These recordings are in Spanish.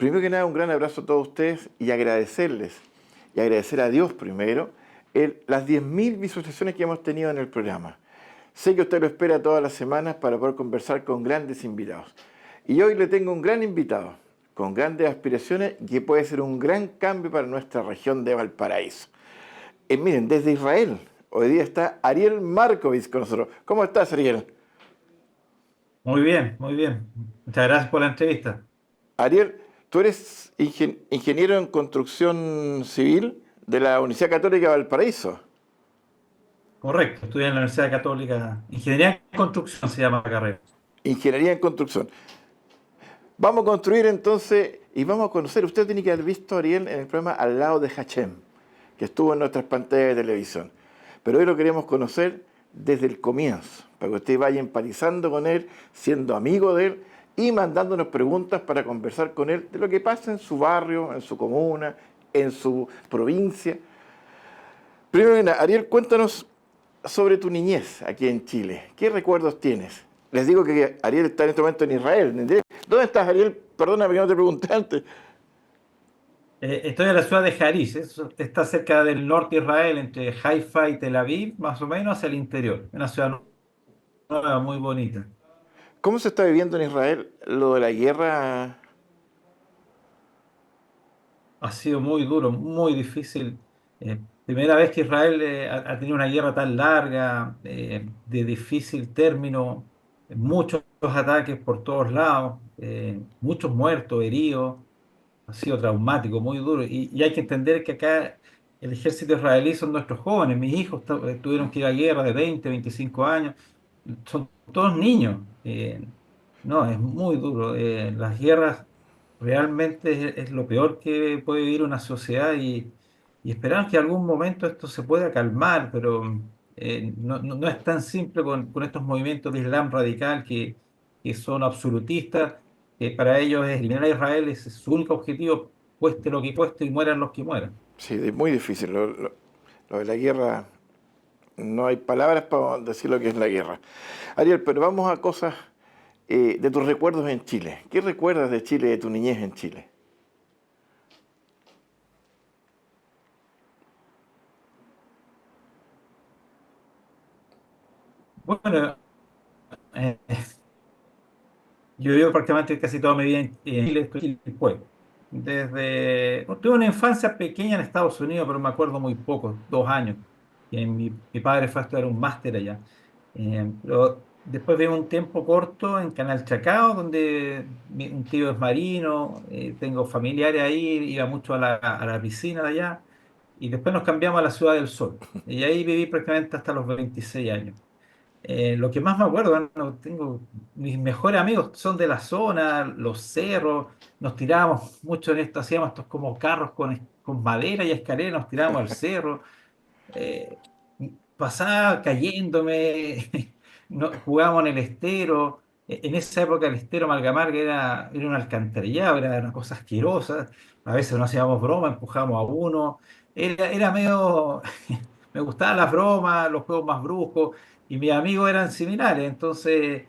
Primero que nada, un gran abrazo a todos ustedes y agradecerles, y agradecer a Dios primero, las 10.000 visualizaciones que hemos tenido en el programa. Sé que usted lo espera todas las semanas para poder conversar con grandes invitados. Y hoy le tengo un gran invitado, con grandes aspiraciones, que puede ser un gran cambio para nuestra región de Valparaíso. Miren, desde Israel, hoy día está Ariel Markovich con nosotros. ¿Cómo estás, Ariel? Muy bien, muy bien. Muchas gracias por la entrevista. Ariel, tú eres ingeniero en construcción civil de la Universidad Católica de Valparaíso. Correcto, estudié en la Universidad Católica. Ingeniería en Construcción se llama la carrera. Ingeniería en construcción. Vamos a construir entonces y vamos a conocer. Usted tiene que haber visto a Ariel en el programa Al lado de Hachem, que estuvo en nuestras pantallas de televisión. Pero hoy lo queremos conocer desde el comienzo, para que usted vaya empatizando con él, siendo amigo de él y mandándonos preguntas para conversar con él de lo que pasa en su barrio, en su comuna, en su provincia. Primero que nada, Ariel, cuéntanos sobre tu niñez aquí en Chile. ¿Qué recuerdos tienes? Les digo que Ariel está en este momento en Israel. ¿Dónde estás, Ariel? Perdóname que no te pregunté antes. Estoy en la ciudad de Jarish, está cerca del norte de Israel, entre Haifa y Tel Aviv, más o menos hacia el interior. Una ciudad nueva, muy bonita. ¿Cómo se está viviendo en Israel lo de la guerra? Ha sido muy duro, muy difícil. Primera vez que Israel ha tenido una guerra tan larga, de difícil término, muchos ataques por todos lados, muchos muertos, heridos. Ha sido traumático, muy duro. Y hay que entender que acá el ejército israelí son nuestros jóvenes. Mis hijos tuvieron que ir a guerra de 20, 25 años. Son todos niños. No, es muy duro. Las guerras realmente es lo peor que puede vivir una sociedad y esperamos que en algún momento esto se pueda calmar, pero no es tan simple con estos movimientos de Islam radical que son absolutistas, que para ellos es eliminar a Israel, ese es su único objetivo, cueste lo que cueste y mueran los que mueran. Sí, es muy difícil. Lo de la guerra, no hay palabras para decir lo que es la guerra. Ariel, pero vamos a cosas de tus recuerdos en Chile. ¿Qué recuerdas de Chile, de tu niñez en Chile? Bueno, eh, yo vivo prácticamente casi toda mi vida en Chile, estoy en el pueblo. Tuve una infancia pequeña en Estados Unidos, pero me acuerdo muy poco, 2 años. Que mi padre fue a estudiar un máster allá. Pero después viví un tiempo corto en Canal Chacao, donde un tío es marino, tengo familiares ahí, iba mucho a la piscina de allá. Y después nos cambiamos a la Ciudad del Sol. Y ahí viví prácticamente hasta los 26 años. Lo que más me acuerdo, bueno, mis mejores amigos son de la zona, los cerros, nos tirábamos mucho en esto, hacíamos estos como carros con madera y escalera, nos tirábamos al cerro, eh, pasaba cayéndome, jugábamos en el estero, en esa época el estero Malgamarga era un alcantarillado, era una cosa asquerosa, a veces nos hacíamos broma, empujábamos a uno, era medio, me gustaban las bromas, los juegos más bruscos, y mis amigos eran similares, entonces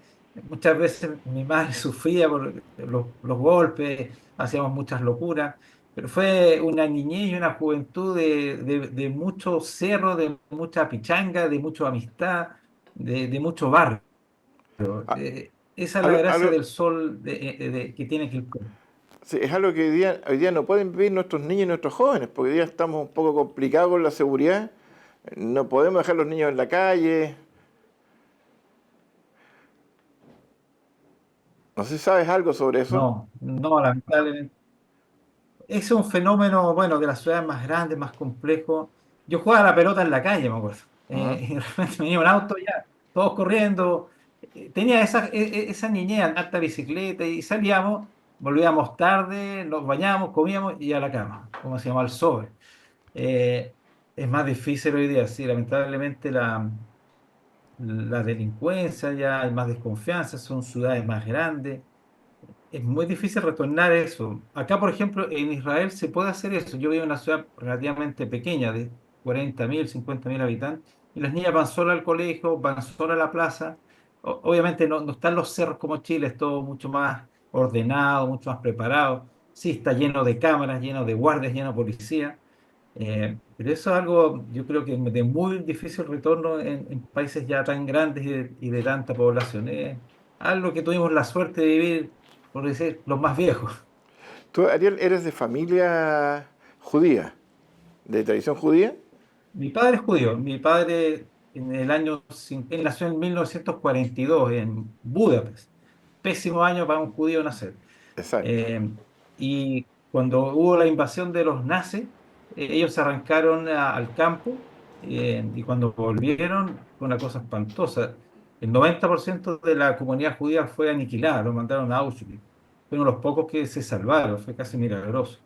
muchas veces mi madre sufría por los golpes, hacíamos muchas locuras. Pero fue una niñez y una juventud de mucho cerro, de mucha pichanga, de mucha amistad, de mucho barrio. Ah, Esa es la algo, gracia algo- del sol que tiene Quilpué. sí, es algo que hoy día no pueden vivir nuestros niños y nuestros jóvenes, porque hoy día estamos un poco complicados con la seguridad. No podemos dejar los niños en la calle. No sé si sabes algo sobre eso. No, no, lamentablemente. Es un fenómeno, bueno, de las ciudades más grandes, más complejo. Yo jugaba a la pelota en la calle, me acuerdo. Ujú. Y de repente venía un auto ya, todos corriendo. Tenía esa niñez, alta bicicleta y salíamos, volvíamos tarde, nos bañábamos, comíamos y a la cama, como se llama, al sobre. Eh, es más difícil hoy día, sí, lamentablemente la delincuencia ya hay más desconfianza, son ciudades más grandes. Es muy difícil retornar eso. Acá, por ejemplo, en Israel se puede hacer eso. Yo vivo en una ciudad relativamente pequeña, de 40.000, 50.000 habitantes, y las niñas van solas al colegio, van solas a la plaza. Obviamente no están los cerros como Chile, es todo mucho más ordenado, mucho más preparado. Sí, está lleno de cámaras, lleno de guardias, lleno de policía. Pero eso es algo, yo creo que de muy difícil retorno en países ya tan grandes y de tanta población. Es algo que tuvimos la suerte de vivir, por decir, los más viejos. Tú, Ariel, eres de familia judía, de tradición judía. Mi padre es judío. Mi padre él nació en 1942 en Budapest. Pésimo año para un judío nacer. Exacto. Eh, y cuando hubo la invasión de los nazis, ellos se arrancaron al campo y cuando volvieron fue una cosa espantosa. El 90% de la comunidad judía fue aniquilada, lo mandaron a Auschwitz. Fueron los pocos que se salvaron, fue casi milagroso.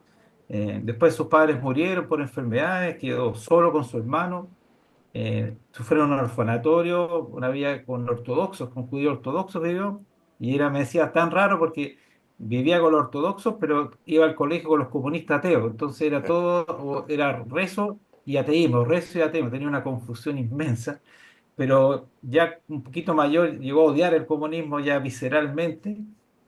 Después sus padres murieron por enfermedades, quedó solo con su hermano. Sufrieron un orfanatorio, una vida con ortodoxos, con judíos ortodoxos vivió, y me decía tan raro porque vivía con los ortodoxos, pero iba al colegio con los comunistas ateos, entonces era todo, era rezo y ateísmo, tenía una confusión inmensa, pero ya un poquito mayor llegó a odiar el comunismo ya visceralmente,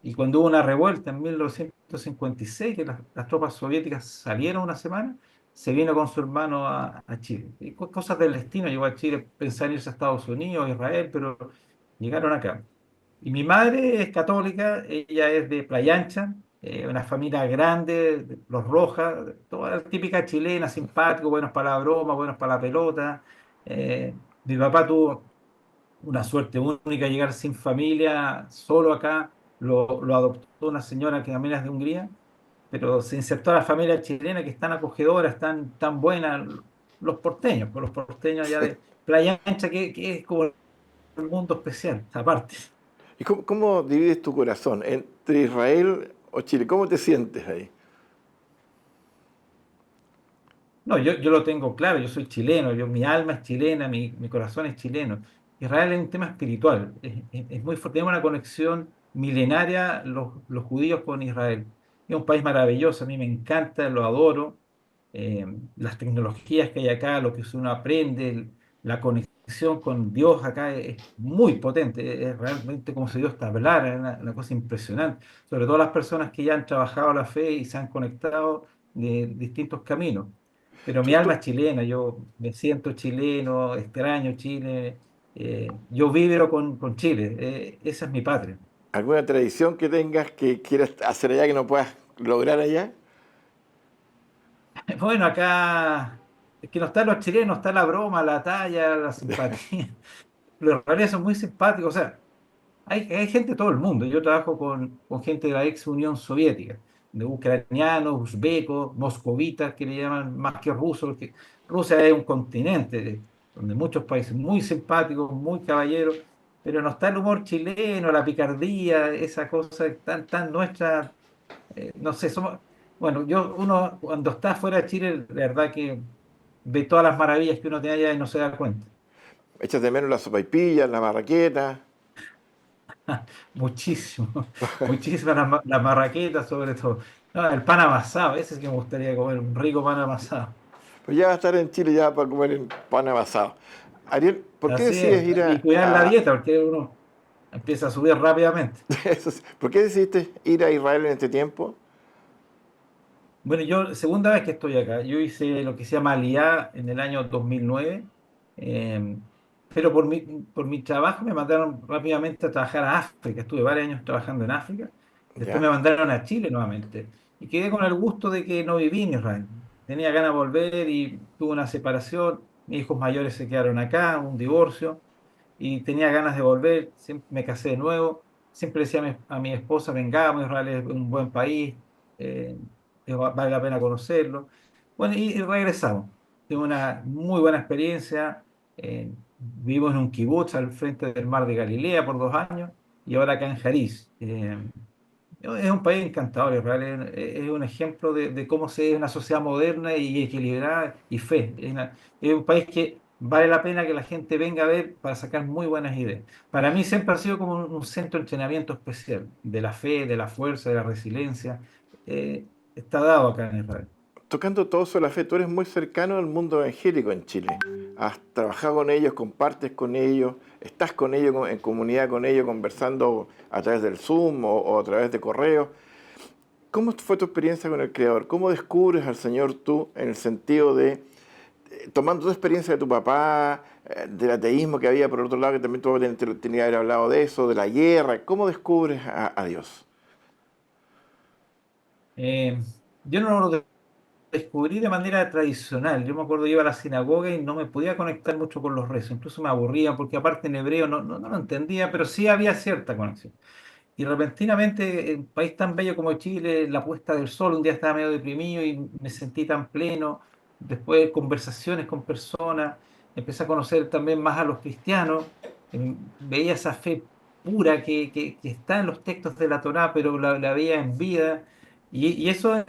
y cuando hubo una revuelta en 1956, que las tropas soviéticas salieron una semana, se vino con su hermano a Chile. Y cosas del destino, llegó a Chile, pensaba en irse a Estados Unidos, Israel, pero llegaron acá. Y mi madre es católica, ella es de Playa Ancha, una familia grande, los Rojas, toda la típica chilena, simpático, buenos para la broma, buenos para la pelota. Mi papá tuvo una suerte única, llegar sin familia, solo acá, lo adoptó una señora que también es de Hungría, pero se insertó a la familia chilena que es tan acogedora, es tan buena, los porteños, pues los porteños allá de Playa Ancha, que es como un mundo especial, aparte. ¿Y cómo divides tu corazón entre Israel o Chile? ¿Cómo te sientes ahí? No, yo lo tengo claro, yo soy chileno, mi alma es chilena, mi corazón es chileno. Israel es un tema espiritual, es muy fuerte, tenemos una conexión milenaria los judíos con Israel. Es un país maravilloso, a mí me encanta, lo adoro. Las tecnologías que hay acá, lo que uno aprende, la conexión con Dios acá es muy potente, es realmente como si Dios te hablara, es una cosa impresionante. Sobre todo las personas que ya han trabajado la fe y se han conectado de distintos caminos. Pero mi ¿Tú, alma tú- es chilena, yo me siento chileno, extraño Chile, yo vibro con Chile, esa es mi patria. ¿Alguna tradición que tengas que quieras hacer allá que no puedas lograr allá? Bueno, acá es que no están los chilenos, está la broma, la talla, la simpatía. Los realidad son muy simpáticos, o sea, hay gente de todo el mundo. Yo trabajo con gente de la ex Unión Soviética, de ucranianos, uzbecos, moscovitas, que le llaman más que rusos, porque Rusia es un continente donde muchos países muy simpáticos, muy caballeros, pero no está el humor chileno, la picardía, esa cosa tan nuestra. No sé, bueno, uno cuando está fuera de Chile, la verdad que ve todas las maravillas que uno tiene allá y no se da cuenta. ¿Echas de menos las sopaipillas, la marraqueta? Muchísimo, muchísimas las marraquetas sobre todo. No, el pan amasado, ese es que me gustaría comer, un rico pan amasado. Pues ya va a estar en Chile ya para comer el pan amasado. Ariel, ¿por qué Así decides es, ir y cuidar la dieta, porque uno empieza a subir rápidamente. ¿Por qué decidiste ir a Israel en este tiempo? Bueno, yo, segunda vez que estoy acá, yo hice lo que se llama Aliyá en el año 2009, eh, pero por mi trabajo me mandaron rápidamente a trabajar a África, estuve varios años trabajando en África, después me ¿Ya? mandaron a Chile nuevamente y quedé con el gusto de que no viví en Israel. Tenía ganas de volver y tuve una separación, mis hijos mayores se quedaron acá, un divorcio, y tenía ganas de volver, me casé de nuevo, siempre decía a mi esposa, vengamos, Israel es un buen país, eh, vale la pena conocerlo. Bueno, y regresamos. Tuve una muy buena experiencia, vivimos en un kibutz al frente del mar de Galilea por 2 años, y ahora acá en Jariz. Es un país encantador, Israel es un ejemplo de cómo se es una sociedad moderna y equilibrada y fe. Es un país que vale la pena que la gente venga a ver para sacar muy buenas ideas. Para mí siempre ha sido como un centro de entrenamiento especial, de la fe, de la fuerza, de la resiliencia. Está dado acá en Israel. Tocando todo sobre la fe, tú eres muy cercano al mundo evangélico en Chile. Has trabajado con ellos, compartes con ellos, estás con ellos, en comunidad con ellos, conversando a través del Zoom o a través de correos. ¿Cómo fue tu experiencia con el Creador? ¿Cómo descubres al Señor tú en el sentido de, tomando tu experiencia de tu papá, del ateísmo que había por otro lado, que también tú tenías que haber hablado de eso, de la guerra, ¿cómo descubres a Dios? Eh, yo no lo descubrí de manera tradicional. Yo me acuerdo, iba a la sinagoga y no me podía conectar mucho con los rezos. Incluso me aburría porque aparte en hebreo no lo entendía, pero sí había cierta conexión. Y repentinamente, en un país tan bello como Chile, la puesta del sol, un día estaba medio deprimido y me sentí tan pleno. Después, conversaciones con personas, empecé a conocer también más a los cristianos. Veía esa fe pura que está en los textos de la Torá, pero la veía en vida. Y eso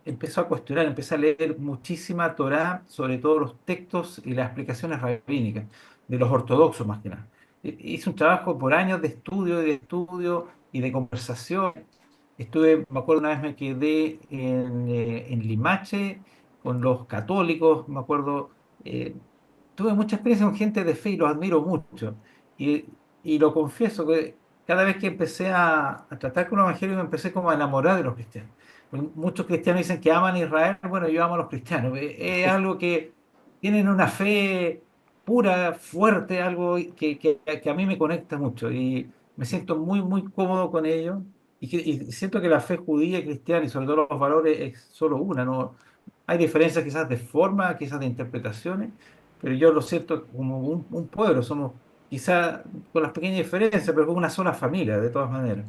empezó a cuestionar, empecé a leer muchísima Torá, sobre todo los textos y las explicaciones rabínicas, de los ortodoxos más que nada. Hice un trabajo por años de estudio y de conversación. Estuve, me acuerdo una vez me quedé en Limache con los católicos, me acuerdo, tuve mucha experiencia con gente de fe y los admiro mucho. Y lo confieso que cada vez que empecé a tratar con el Evangelio me empecé como a enamorar de los cristianos. Muchos cristianos dicen que aman a Israel, bueno, yo amo a los cristianos. Es algo que tienen una fe pura, fuerte, algo que a mí me conecta mucho y me siento muy, muy cómodo con ello y siento que la fe judía y cristiana y sobre todo los valores es solo una, ¿no? Hay diferencias quizás de forma, quizás de interpretaciones, pero yo lo siento como un pueblo, somos quizás con las pequeñas diferencias, pero como una sola familia, de todas maneras.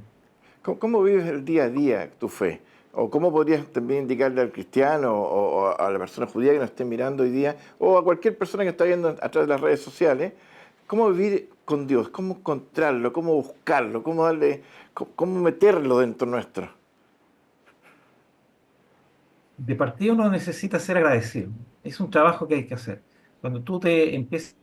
¿Cómo vives el día a día tu fe? ¿O cómo podrías también indicarle al cristiano o a la persona judía que nos esté mirando hoy día, o a cualquier persona que está viendo a través de las redes sociales, cómo vivir con Dios, cómo encontrarlo, cómo buscarlo, cómo darle, cómo meterlo dentro nuestro? De partida uno necesita ser agradecido. Es un trabajo que hay que hacer. Cuando tú te empiezas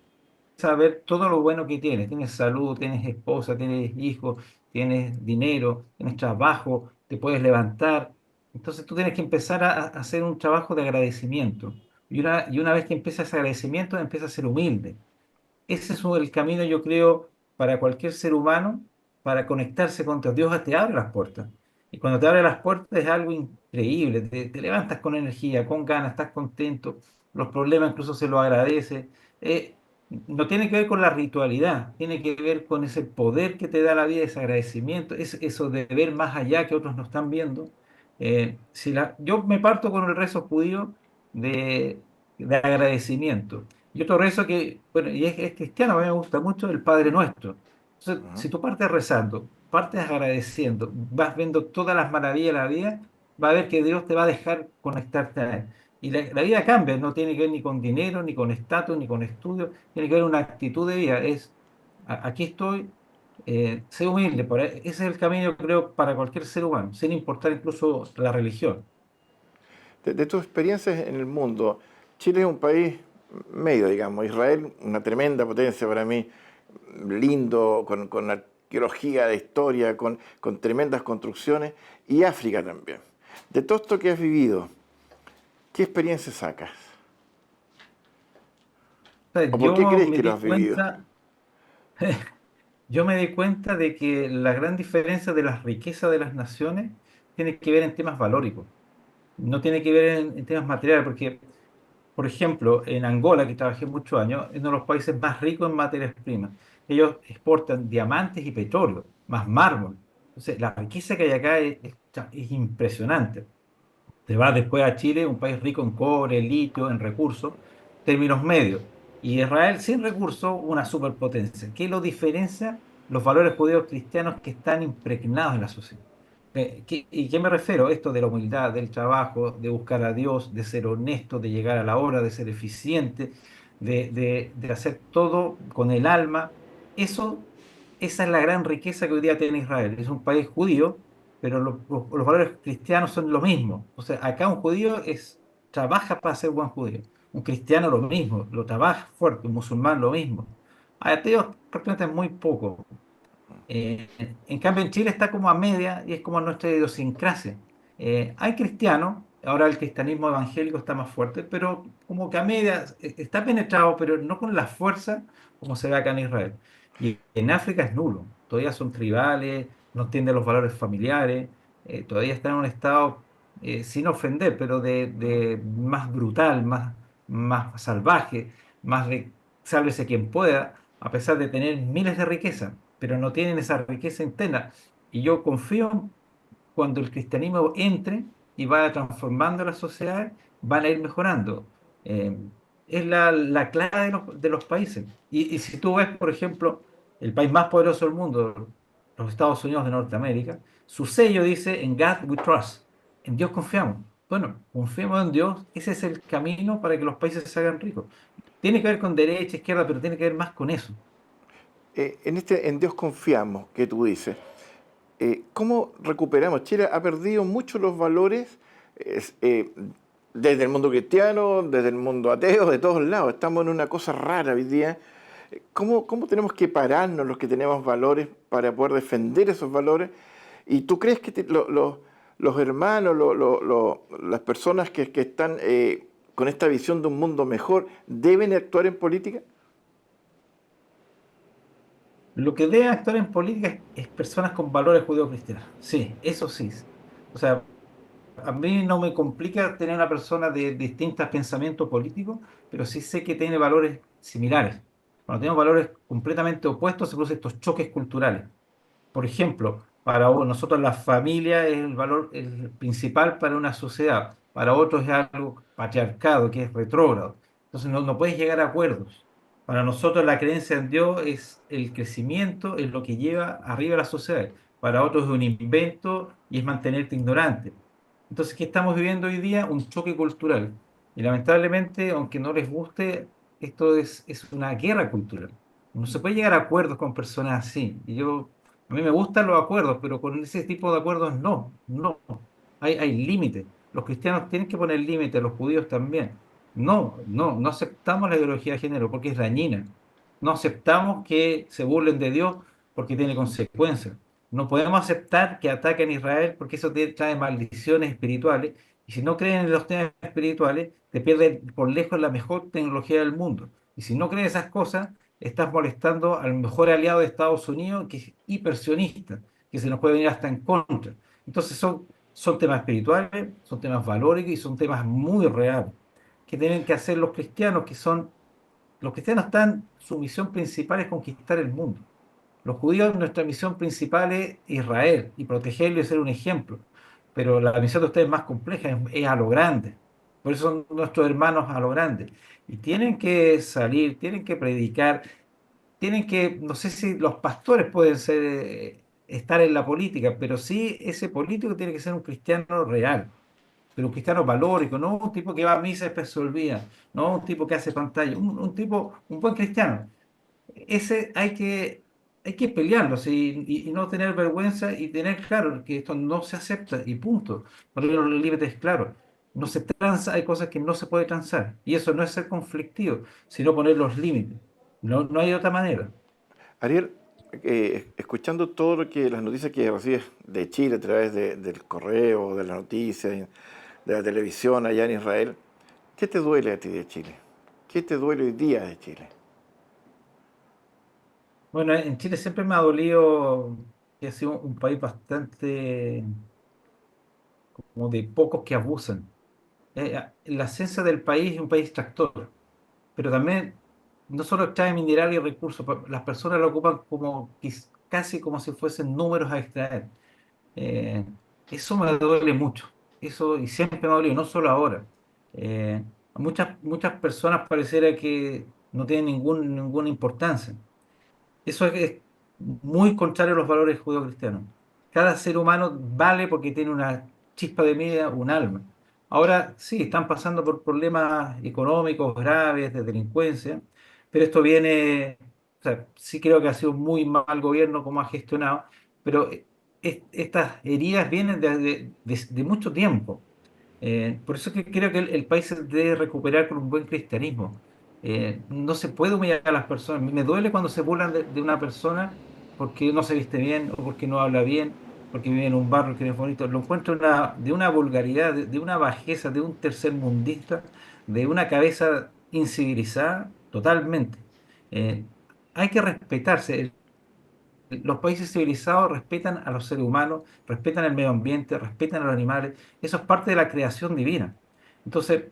a ver todo lo bueno que tienes, tienes salud, tienes esposa, tienes hijos, tienes dinero, tienes trabajo, te puedes levantar. Entonces tú tienes que empezar a hacer un trabajo de agradecimiento. Y una vez que empieza ese agradecimiento, empieza a ser humilde. Ese es el camino, yo creo, para cualquier ser humano, para conectarse con Dios. Dios te abre las puertas. Y cuando te abre las puertas es algo increíble. Te levantas con energía, con ganas, estás contento. Los problemas incluso se los agradece. Eh, no tiene que ver con la ritualidad, tiene que ver con ese poder que te da la vida, ese agradecimiento, eso de ver más allá que otros no están viendo. Yo me parto con el rezo judío de agradecimiento. Y otro rezo que, bueno, y es cristiano, a mí me gusta mucho el Padre Nuestro. Entonces, Ujú. si tú partes rezando, partes agradeciendo, vas viendo todas las maravillas de la vida, va a ver que Dios te va a dejar conectarte a Él. Y la vida cambia, no tiene que ver ni con dinero, ni con estatus, ni con estudio, tiene que ver una actitud de vida. Aquí estoy, sé humilde, ese es el camino, creo, para cualquier ser humano, sin importar incluso la religión. De tus experiencias en el mundo, Chile es un país medio, digamos, Israel, una tremenda potencia para mí, lindo, con arqueología de historia, con tremendas construcciones, y África también. De todo esto que has vivido, ¿qué experiencia sacas? O sea, ¿O por qué yo crees me que lo di has vivido? cuenta. Yo me di cuenta de que la gran diferencia de las riquezas de las naciones tiene que ver en temas valóricos, no tiene que ver en temas materiales, porque, por ejemplo, en Angola, que trabajé muchos años, es uno de los países más ricos en materias primas. Ellos exportan diamantes y petróleo, más mármol. Entonces, la riqueza que hay acá es impresionante. Te vas después a Chile, un país rico en cobre, litio, en recursos, términos medios. Y Israel sin recursos, una superpotencia. ¿Qué lo diferencia? Los valores judíos cristianos que están impregnados en la sociedad. ¿Y qué me refiero? Esto de la humildad, del trabajo, de buscar a Dios, de ser honesto, de llegar a la hora, de ser eficiente, de hacer todo con el alma. Eso, esa es la gran riqueza que hoy día tiene Israel. Es un país judío, pero los valores cristianos son lo mismo. O sea, acá un judío trabaja para ser buen judío. Un cristiano lo mismo, lo trabaja fuerte, un musulmán lo mismo. Ateos prácticamente muy poco. En cambio, en Chile está como a media y es como nuestra idiosincrasia. Hay cristianos, ahora el cristianismo evangélico está más fuerte, pero como que a media está penetrado, pero no con la fuerza como se ve acá en Israel. Y en África es nulo, todavía son tribales, no entienden los valores familiares. todavía está en un estado, sin ofender, pero de más brutal, más salvaje, más de sálvese quien pueda, a pesar de tener miles de riquezas, pero no tienen esa riqueza interna. Y yo confío cuando el cristianismo entre y vaya transformando la sociedad, van a ir mejorando. Eh, es la clave de los países. Y si tú ves, por ejemplo, el país más poderoso del mundo, los Estados Unidos de Norteamérica, su sello dice, en God we trust, en Dios confiamos. Bueno, confiemos en Dios, ese es el camino para que los países se hagan ricos. Tiene que ver con derecha, izquierda, pero tiene que ver más con eso. En Dios confiamos, que tú dices. ¿Cómo recuperamos? Chile ha perdido mucho los valores es, desde el mundo cristiano, desde el mundo ateo, de todos lados. Estamos en una cosa rara hoy día. ¿Cómo tenemos que pararnos los que tenemos valores para poder defender esos valores? ¿Y tú crees que los hermanos, las personas que están con esta visión de un mundo mejor, deben actuar en política? Lo que debe actuar en política es personas con valores judeocristianos. Sí, eso sí. O sea, a mí no me complica tener una persona de distintos pensamientos políticos, pero sí sé que tiene valores similares. Cuando tenemos valores completamente opuestos, se producen estos choques culturales. Por ejemplo, para nosotros la familia es el valor el principal para una sociedad, para otros es algo patriarcado, que es retrógrado. Entonces no puedes llegar a acuerdos. Para nosotros la creencia en Dios es el crecimiento, es lo que lleva arriba a la sociedad. Para otros es un invento y es mantenerte ignorante. Entonces, ¿qué estamos viviendo hoy día? Un choque cultural. Y lamentablemente, aunque no les guste, esto es una guerra cultural. No se puede llegar a acuerdos con personas así. A mí me gustan los acuerdos, pero con ese tipo de acuerdos no. Hay límites. Los cristianos tienen que poner límites, los judíos también. No aceptamos la ideología de género porque es dañina. No aceptamos que se burlen de Dios porque tiene consecuencias. No podemos aceptar que ataquen a Israel porque eso trae maldiciones espirituales. Y si no creen en los temas espirituales, te pierden por lejos la mejor tecnología del mundo. Y si no creen esas cosas, estás molestando al mejor aliado de Estados Unidos, que es hipersionista, que se nos puede venir hasta en contra. Entonces son temas espirituales, son temas valóricos y son temas muy reales, que tienen que hacer los cristianos, los cristianos están, su misión principal es conquistar el mundo. Los judíos, nuestra misión principal es Israel y protegerlo y ser un ejemplo. Pero la misión de ustedes es más compleja, es a lo grande. Por eso son nuestros hermanos a lo grande. Y tienen que salir, tienen que predicar, tienen que, no sé si los pastores pueden ser, estar en la política, pero sí ese político tiene que ser un cristiano real, pero un cristiano valórico, no un tipo que va a misa y después se olvida, no un tipo que hace pantalla, un tipo, un buen cristiano. Ese hay que pelearlo, ¿sí? Y no tener vergüenza y tener claro que esto no se acepta y punto. Poner los límites claros. No se tranza, hay cosas que no se puede transar. Y eso no es ser conflictivo, sino poner los límites. No hay otra manera. Ariel, escuchando todo lo que las noticias que recibes de Chile a través del correo, de las noticias, de la televisión allá en Israel, ¿qué te duele a ti de Chile? ¿Qué te duele hoy día de Chile? Bueno, en Chile siempre me ha dolido que ha sido un país bastante como de pocos que abusan. La esencia del país es un país tractor, pero también no solo extrae mineral y recursos, las personas lo ocupan como casi como si fuesen números a extraer. Eh, Eso me duele mucho, eso y siempre me ha dolido, no solo ahora. Muchas personas pareciera que no tienen ninguna importancia. Eso es muy contrario a los valores judeocristianos. Cada ser humano vale porque tiene una chispa de vida, un alma. Ahora sí, están pasando por problemas económicos graves, de delincuencia, pero esto viene, o sea, sí creo que ha sido muy mal gobierno como ha gestionado, pero estas heridas vienen de mucho tiempo. Por eso es que creo que el país se debe recuperar con un buen cristianismo. No se puede humillar a las personas. Me duele cuando se burlan de una persona porque no se viste bien o porque no habla bien, porque vive en un barrio que no es bonito. Lo encuentro de una vulgaridad, de una bajeza, de un tercermundista, de una cabeza incivilizada totalmente. Eh, Hay que respetarse. los países civilizados respetan a los seres humanos, respetan el medio ambiente, respetan a los animales. Eso es parte de la creación divina. Entonces,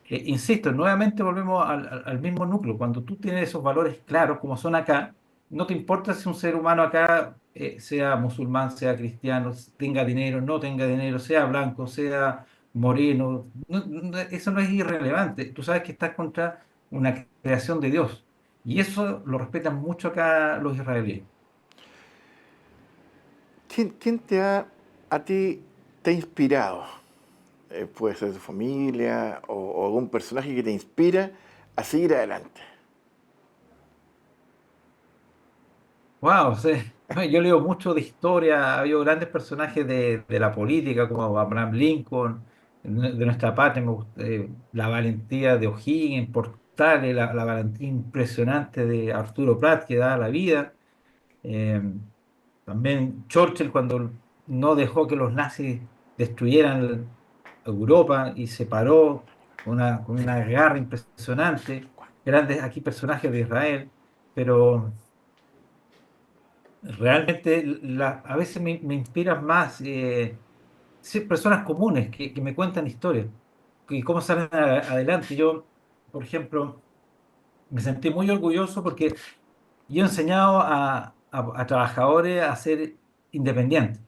insisto, nuevamente volvemos al mismo núcleo. Cuando tú tienes esos valores claros, como son acá, no te importa si un ser humano acá sea musulmán, sea cristiano, tenga dinero, no tenga dinero, sea blanco, sea moreno. Eso no es irrelevante. Tú sabes que estás contra una creación de Dios. Y eso lo respetan mucho acá los israelíes. ¿Quién a ti te ha inspirado? Puede ser tu familia o algún personaje que te inspira a seguir adelante. Wow, sí. Yo leo mucho de historia, ha habido grandes personajes de la política como Abraham Lincoln, de nuestra patria, la valentía de O'Higgins, Portales, la valentía impresionante de Arturo Prat que da la vida. Eh, También Churchill cuando no dejó que los nazis destruyeran Europa y se paró con una garra impresionante. Grandes aquí personajes de Israel, pero realmente a veces me inspiran más sí, personas comunes que me cuentan historias y cómo salen adelante. Yo, por ejemplo, me sentí muy orgulloso porque yo he enseñado a trabajadores a ser independientes.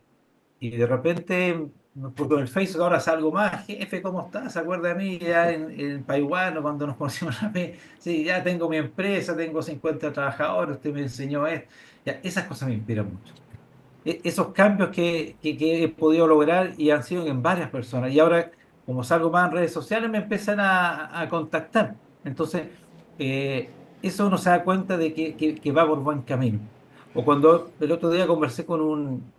Y de repente, porque en el Facebook ahora salgo más, jefe, ¿cómo estás? ¿Se acuerda de mí ya en Taiwán o cuando nos conocimos la vez? Sí, ya tengo mi empresa, tengo 50 trabajadores, usted me enseñó esto. Ya, esas cosas me inspiran mucho. Esos cambios que he podido lograr y han sido en varias personas. Y ahora, como salgo más en redes sociales, me empiezan a contactar. Entonces, eso uno se da cuenta de que va por buen camino. O cuando el otro día conversé con un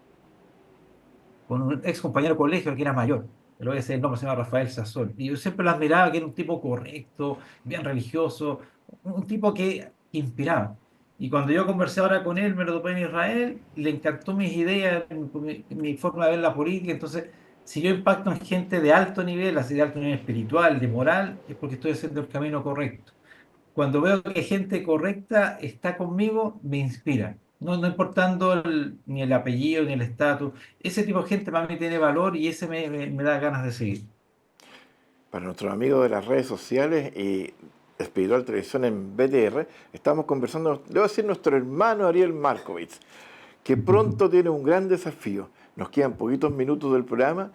ex compañero de colegio que era mayor. Lo voy a decir el nombre, se llama Rafael Sazón. Y yo siempre lo admiraba, que era un tipo correcto, bien religioso, un tipo que inspiraba. Y cuando yo conversé ahora con él, me lo topé en Israel, le encantó mis ideas, mi forma de ver la política. Entonces, si yo impacto en gente de alto nivel, así de alto nivel espiritual, de moral, es porque estoy haciendo el camino correcto. Cuando veo que gente correcta está conmigo, me inspira. No importando ni el apellido ni el estatus. Ese tipo de gente para mí tiene valor y ese me da ganas de seguir. Para nuestros amigos de las redes sociales y Espiritual Televisión en BTR, estamos conversando, le voy a decir, nuestro hermano Ariel Markovitz, que pronto tiene un gran desafío. Nos quedan poquitos minutos del programa,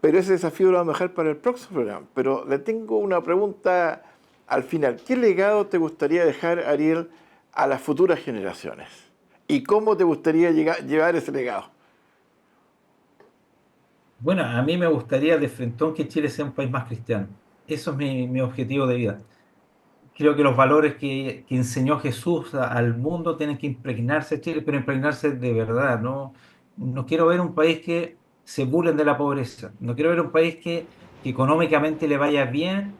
pero ese desafío lo vamos a dejar para el próximo programa. Pero le tengo una pregunta al final. ¿Qué legado te gustaría dejar, Ariel, a las futuras generaciones? ¿Y cómo te gustaría llevar ese legado? Bueno, a mí me gustaría de frentón que Chile sea un país más cristiano. Eso es mi objetivo de vida. Creo que los valores que enseñó Jesús al mundo tienen que impregnarse en Chile, pero impregnarse de verdad. No quiero ver un país que se burlen de la pobreza. No quiero ver un país que económicamente le vaya bien,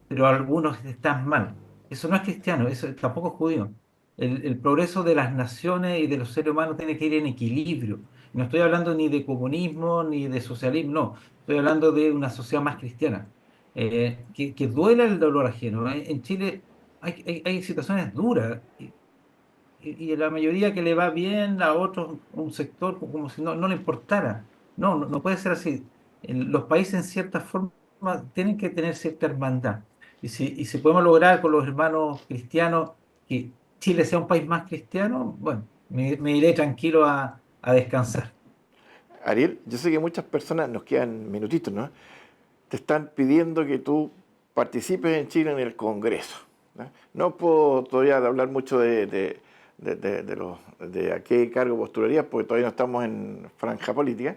pero algunos están mal. Eso no es cristiano, eso tampoco es judío. El progreso de las naciones y de los seres humanos tiene que ir en equilibrio. No estoy hablando ni de comunismo ni de socialismo, no. Estoy hablando de una sociedad más cristiana. Que duela el dolor ajeno. En Chile hay situaciones duras y la mayoría que le va bien a otros, un sector, como si no le importara. No puede ser así. Los países en cierta forma tienen que tener cierta hermandad. Y si podemos lograr con los hermanos cristianos que Chile sea un país más cristiano, bueno, me iré tranquilo a descansar. Ariel, yo sé que muchas personas, nos quedan minutitos, ¿no? Te están pidiendo que tú participes en Chile en el Congreso. No puedo todavía hablar mucho de a qué cargo postularías, porque todavía no estamos en franja política,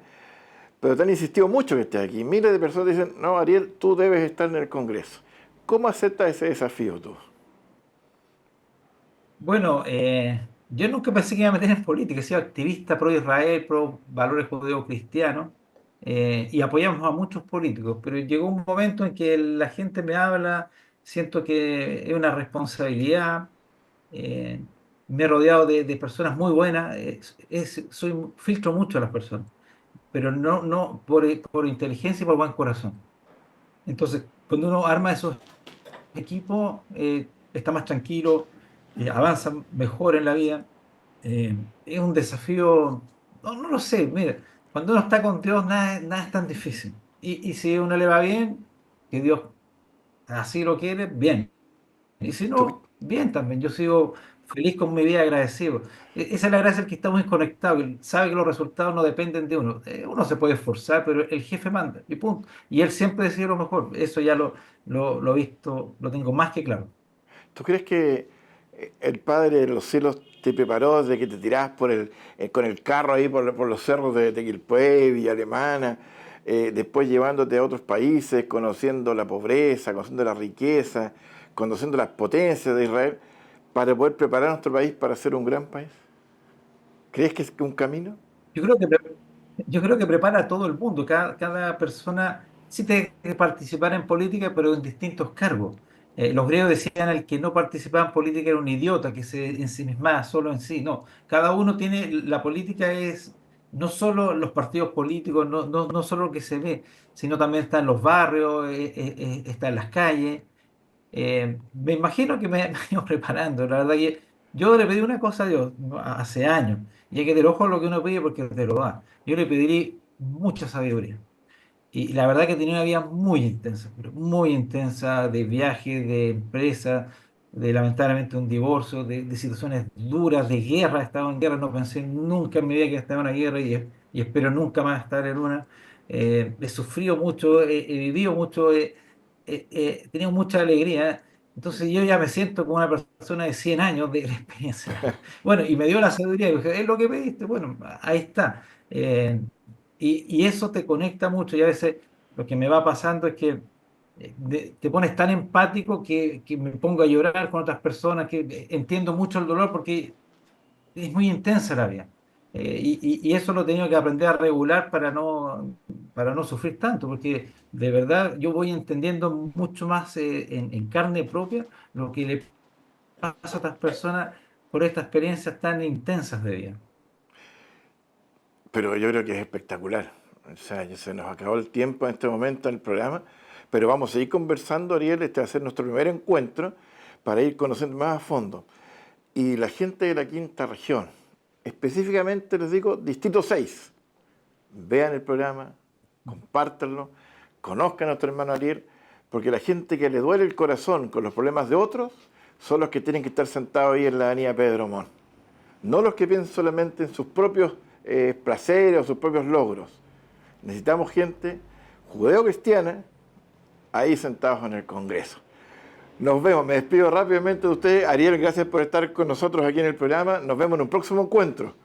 pero te han insistido mucho que estés aquí. Miles de personas dicen, no, Ariel, tú debes estar en el Congreso. ¿Cómo aceptas ese desafío tú? Bueno, yo nunca pensé que iba a meter en política, he sido activista pro Israel, pro valores judeocristianos, y apoyamos a muchos políticos, pero llegó un momento en que la gente me habla, siento que es una responsabilidad, eh, me he rodeado de personas muy buenas, filtro mucho a las personas, pero no por inteligencia y por buen corazón. Entonces, cuando uno arma esos equipos, está más tranquilo, avanza mejor en la vida. Es un desafío, no lo sé, mira, cuando uno está con Dios nada es tan difícil. Y si a uno le va bien, que Dios así lo quiere, bien. Y si ¿Tú, no, bien también. Yo sigo feliz con mi vida, agradecido. Esa es la gracia del que está muy conectado, que sabe que los resultados no dependen de uno. Uno se puede esforzar, pero el jefe manda, y punto. Y él siempre decide lo mejor. Eso ya lo he visto, lo tengo más que claro. tú crees que el Padre de los cielos te preparó de que te tirás con el carro ahí por los cerros de Quilpué, Villa Alemana, después llevándote a otros países, conociendo la pobreza, conociendo la riqueza, conociendo las potencias de Israel, para poder preparar a nuestro país para ser un gran país? ¿Crees que es un camino? Yo creo que, yo creo que prepara a todo el mundo. Cada persona sí tiene que participar en política, pero en distintos cargos. Los griegos decían el que no participaba en política era un idiota, que se ensimismaba solo en sí. No, cada uno tiene, la política es no solo los partidos políticos, no solo lo que se ve, sino también está en los barrios, está en las calles. Me imagino que me he ido preparando. La verdad que yo le pedí una cosa a Dios, ¿no? Hace años. Y hay que tener ojo a lo que uno pide porque te lo da. Yo le pediría mucha sabiduría. Y la verdad que tenía una vida muy intensa, pero muy intensa, de viaje, de empresa, de lamentablemente un divorcio, de situaciones duras, de guerra. He estado en guerra, no pensé nunca en mi vida que estaba en una guerra y espero nunca más estar en una. He sufrido mucho, he vivido mucho, he tenido mucha alegría. Entonces yo ya me siento como una persona de 100 años de experiencia, la verdad. Bueno, y me dio la sabiduría y dije, es lo que pediste, bueno, ahí está. Y eso te conecta mucho y a veces lo que me va pasando es que te pones tan empático que me pongo a llorar con otras personas, que entiendo mucho el dolor porque es muy intensa la vida. Y eso lo he tenido que aprender a regular para no sufrir tanto, porque de verdad yo voy entendiendo mucho más en carne propia lo que le pasa a otras personas por estas experiencias tan intensas de vida. Pero yo creo que es espectacular. O sea, ya se nos acabó el tiempo en este momento en el programa, pero vamos a seguir conversando, Ariel. Este va a ser nuestro primer encuentro para ir conociendo más a fondo. Y la gente de la quinta región, específicamente les digo, Distrito 6, vean el programa, compártanlo, conozcan a nuestro hermano Ariel, porque la gente que le duele el corazón con los problemas de otros son los que tienen que estar sentados ahí en la avenida Pedro Montt, no los que piensan solamente en sus propios placeres o sus propios logros. Necesitamos gente judeo-cristiana ahí sentados en el Congreso. Nos vemos, me despido rápidamente de usted. Ariel, gracias por estar con nosotros aquí en el programa. Nos vemos en un próximo encuentro.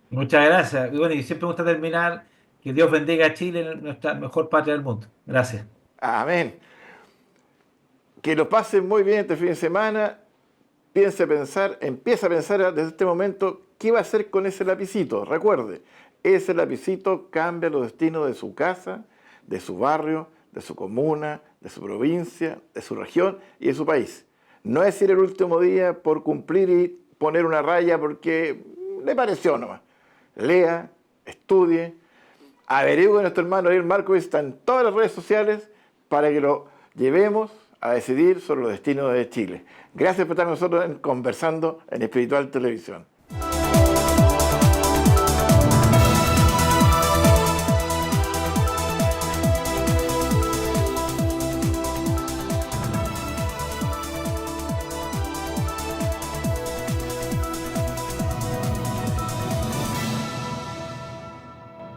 Muchas gracias. Y bueno, y siempre me gusta terminar, que Dios bendiga a Chile, nuestra mejor patria del mundo. Gracias. Amén. Que lo pasen muy bien este fin de semana. Empieza a pensar desde este momento qué va a hacer con ese lapicito. Recuerde, ese lapicito cambia los destinos de su casa, de su barrio, de su comuna, de su provincia, de su región y de su país. No es ir el último día por cumplir y poner una raya porque le pareció nomás. Lea, estudie, averigüe. Nuestro hermano Ariel Markovich está en todas las redes sociales para que lo llevemos a decidir sobre los destinos de Chile. Gracias por estar con nosotros conversando en Espiritual Televisión.